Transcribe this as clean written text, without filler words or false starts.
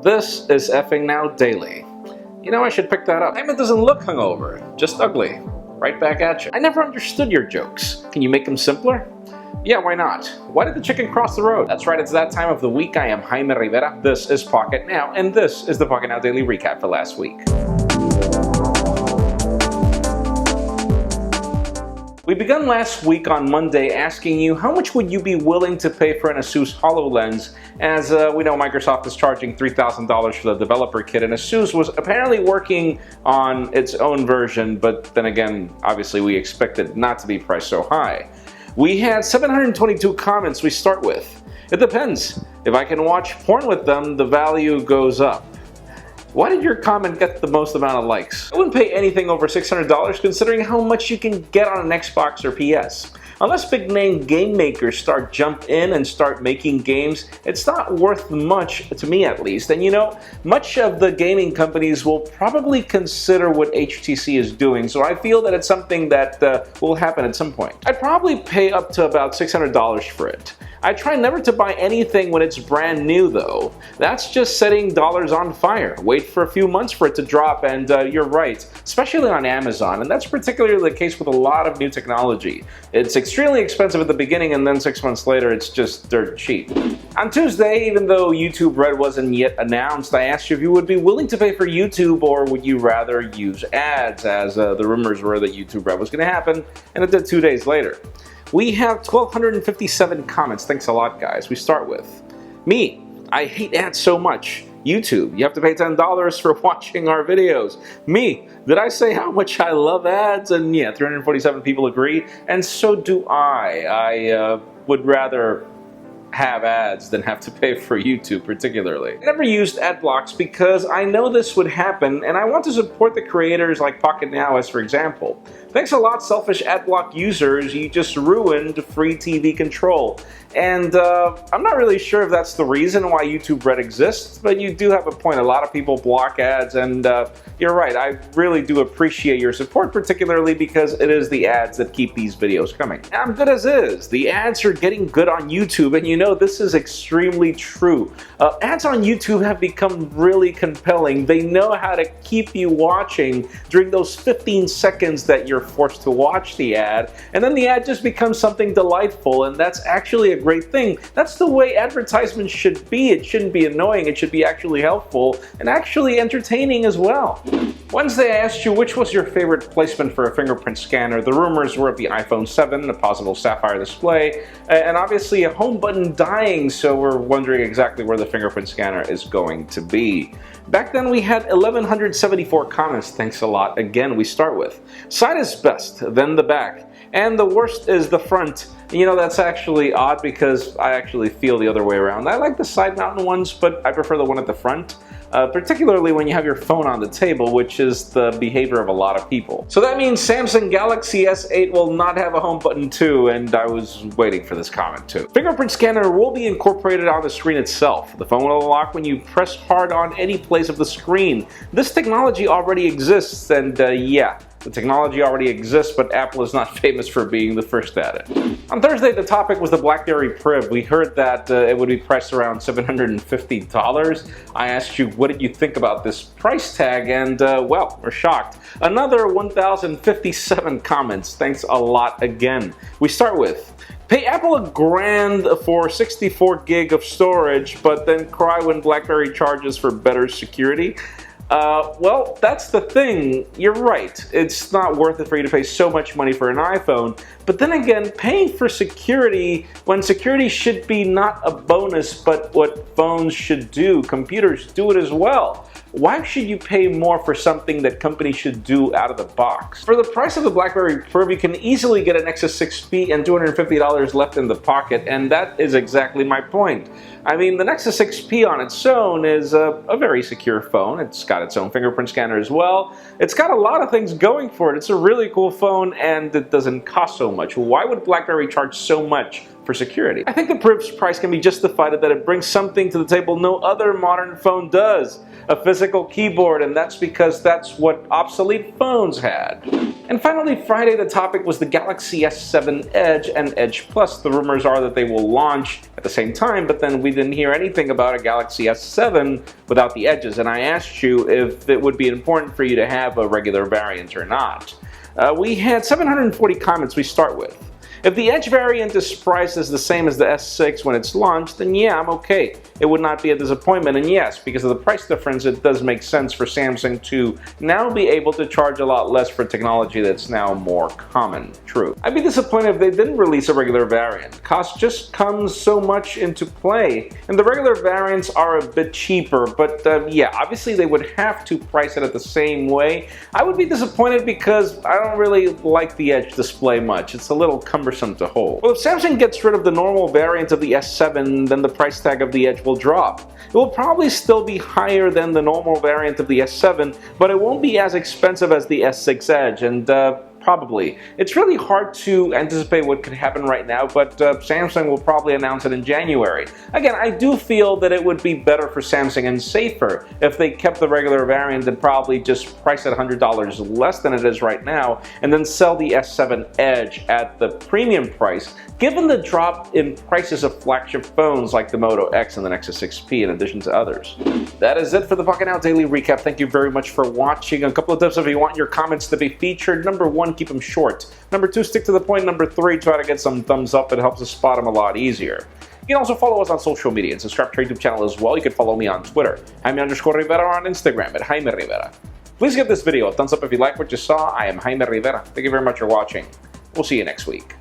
This is effing now daily. You know, I should pick that up. It doesn't look hungover, just ugly. Right back at you. I never understood your jokes. Can you make them simpler? Yeah, why not? Why did the chicken cross the road? That's right, it's that time of the week. I am Jaime Rivera. This is Pocket Now, and this is the Pocket Now Daily Recap for last week. We began last week on Monday asking you how much would you be willing to pay for an ASUS HoloLens, as we know Microsoft is charging $3,000 for the developer kit, and ASUS was apparently working on its own version, but then again, obviously we expected not to be priced so high. We had 722 comments we start with. It depends. If I can watch porn with them, the value goes up. Why did your comment get the most amount of likes? I wouldn't pay anything over $600 considering how much you can get on an Xbox or PS. Unless big name game makers jump in and start making games, it's not worth much, to me at least. And you know, much of the gaming companies will probably consider what HTC is doing, so I feel that it's something that will happen at some point. I'd probably pay up to about $600 for it. I try never to buy anything when it's brand new though. That's just setting dollars on fire. Wait for a few months for it to drop, and you're right, especially on Amazon, and that's particularly the case with a lot of new technology. It's extremely expensive at the beginning, and then 6 months later it's just dirt cheap. On Tuesday, even though YouTube Red wasn't yet announced, I asked you if you would be willing to pay for YouTube or would you rather use ads, as the rumors were that YouTube Red was going to happen, and it did 2 days later. We have 1,257 comments. Thanks a lot, guys. We start with me. I hate ads so much. YouTube, you have to pay $10 for watching our videos. Me, did I say how much I love ads? And yeah, 347 people agree, and so do I. I would rather have ads than have to pay for YouTube particularly. I never used ad blocks because I know this would happen, and I want to support the creators like Pocket Now, as for example. Thanks a lot, selfish adblock users, you just ruined free TV control. And I'm not really sure if that's the reason why YouTube Red exists, but you do have a point. A lot of people block ads, and you're right, I really do appreciate your support, particularly because it is the ads that keep these videos coming. I'm good as is. The ads are getting good on YouTube, and you know this is extremely true. Ads on YouTube have become really compelling. They know how to keep you watching during those 15 seconds that you're forced to watch the ad, and then the ad just becomes something delightful, and that's actually a great thing. That's the way advertisements should be. It shouldn't be annoying. It should be actually helpful and actually entertaining as well. Wednesday, I asked you which was your favorite placement for a fingerprint scanner. The rumors were of the iPhone 7, a possible sapphire display, and obviously a home button dying, so we're wondering exactly where the fingerprint scanner is going to be. Back then we had 1,174 comments. Thanks a lot. Again, we start with side is best, then the back, and the worst is the front. You know, that's actually odd because I actually feel the other way around. I like the side mountain ones, but I prefer the one at the front. Particularly when you have your phone on the table, which is the behavior of a lot of people. So that means Samsung Galaxy S8 will not have a home button too, and I was waiting for this comment too. Fingerprint scanner will be incorporated on the screen itself. The phone will unlock when you press hard on any place of the screen. This technology already exists, and yeah, the technology already exists, but Apple is not famous for being the first at it. On Thursday, the topic was the BlackBerry Priv. We heard that it would be priced around $750. I asked you, what did you think about this price tag? And well, we're shocked. Another 1,057 comments. Thanks a lot again. We start with, pay Apple $1,000 for 64 gig of storage, but then cry when BlackBerry charges for better security. Well, that's the thing. You're right. It's not worth it for you to pay so much money for an iPhone. But then again, paying for security, when security should be not a bonus, but what phones should do, computers do it as well. Why should you pay more for something that companies should do out of the box? For the price of the BlackBerry Priv, you can easily get an Nexus 6P and $250 left in the pocket, and that is exactly my point. I mean, the Nexus 6P on its own is a very secure phone. It's got its own fingerprint scanner as well. It's got a lot of things going for it. It's a really cool phone, and it doesn't cost so much. Why would BlackBerry charge so much for security. I think the price can be justified that it brings something to the table no other modern phone does, a physical keyboard, and that's because that's what obsolete phones had. And finally, Friday, the topic was the Galaxy S7 Edge and Edge Plus. The rumors are that they will launch at the same time, but then we didn't hear anything about a Galaxy S7 without the edges, and I asked you if it would be important for you to have a regular variant or not. We had 740 comments we start with. If the Edge variant is priced as the same as the S6 when it's launched, then yeah, I'm okay. It would not be a disappointment, and yes, because of the price difference, it does make sense for Samsung to now be able to charge a lot less for technology that's now more common. True. I'd be disappointed if they didn't release a regular variant. Cost just comes so much into play, and the regular variants are a bit cheaper, but yeah, obviously they would have to price it at the same way. I would be disappointed because I don't really like the Edge display much. It's a little cumbersome to hold. Well, if Samsung gets rid of the normal variant of the S7, then the price tag of the Edge will drop. It will probably still be higher than the normal variant of the S7, but it won't be as expensive as the S6 Edge, and probably. It's really hard to anticipate what could happen right now, but Samsung will probably announce it in January. Again, I do feel that it would be better for Samsung and safer if they kept the regular variant and probably just price it $100 less than it is right now, and then sell the S7 Edge at the premium price, given the drop in prices of flagship phones like the Moto X and the Nexus 6P, in addition to others. That is it for the Pocket Now Daily Recap. Thank you very much for watching. A couple of tips if you want your comments to be featured. Number 1, keep them short. Number 2, stick to the point. Number 3, try to get some thumbs up. It helps us spot them a lot easier. You can also follow us on social media and subscribe to our YouTube channel as well. You can follow me on Twitter, Jaime_Rivera, or on Instagram at Jaime Rivera. Please give this video a thumbs up if you like what you saw. I am Jaime Rivera. Thank you very much for watching. We'll see you next week.